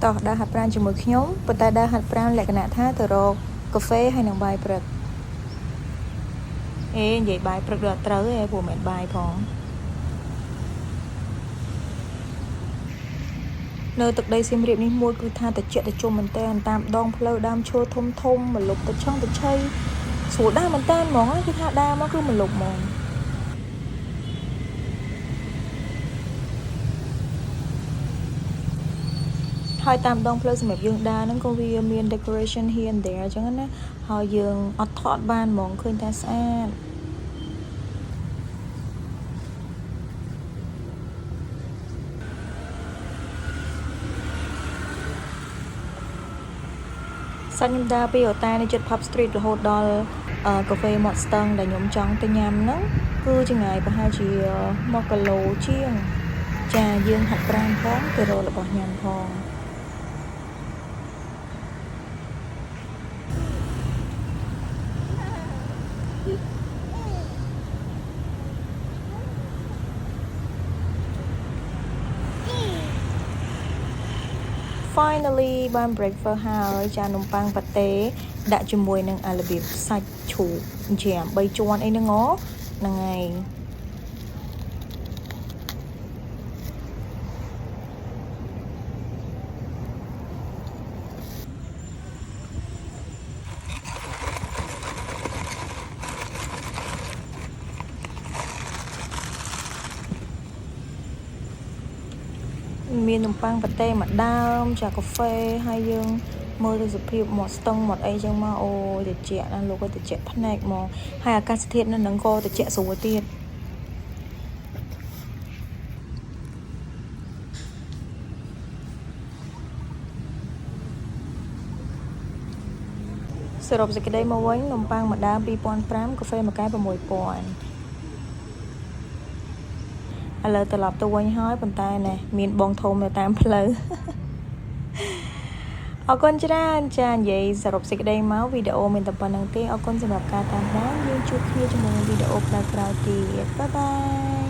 តោះដើរហាត់ប្រាណជាមួយខ្ញុំប៉ុន្តែដើរហាត់ប្រាណលក្ខណៈថាទៅរកកាហ្វេហើយនឹងបាយព្រឹកនិយាយបាយព្រឹកដល់ត្រូវឯងព្រោះមិនបាយផងនៅទឹកដីសៀមរាបនេះមួយគឺថាតិចតិចមែនតើតាមដងផ្លូវដើមឈើធំម្លប់ទៅឆឹងទៅឆៃស្រួលដើរមែនតើហ្មងគឺថាដើរមកគឺម្លប់ហ្មងហើយតាមដងផ្លូវសម្រាប់យើងដើរហ្នឹងក៏វាមាន decoration here and there អញ្ចឹងណាហើយយើងអត់ថតបានហ្មងឃើញតែស្អាតសាច់ខ្ញុំដើរពីអូតានៅជិត Pub Street រហូតដល់កាហ្វេមាត់ស្ទឹងដែលខ្ញុំចង់ទៅញ៉ាំហ្នឹងគឺចម្ងាយប្រហែលជា1គីឡូជាងចាយើងហាត់ប្រាណផងទៅរករបស់ញ៉ាំផង Finally បាន breakfast ហើយចានំប៉័ងប៉ាតេដាក់ជាមួយនឹងអារបៀបសាច់ឈូកជា3ជាន់អីហ្នឹងហ្នឹងហើយមាននំប៉័ងប៉ាតេមួយដើមចាកាហ្វេហើយយើងមើលទៅសភាពមាត់ស្ទឹងមាត់អីចឹងមកអូយត្រជាក់ណាស់លោកក៏ត្រជាក់ភ្នែកហ្មងហើយអាកាសធាតុនៅនឹងក៏ត្រជាក់ស្រួលទៀតសរុបសេចក្តីមកវិញនំប៉័ងមួយដើម 2500 កាហ្វេមួយកែវ 6000 ឥឡូវត្រឡប់ទៅវិញហើយប៉ុន្តែណែមានបងធំនៅតាមផ្លូវអរគុណច្រើនចានិយាយសរុបសេចក្តីមកវីដេអូមានតែប៉ុណ្្នឹងទេអរគុណសម្រាប់ការតាមដានយើងជួបគ្នាជាមួយវីដេអូក្រោយៗទៀតបាយបាយ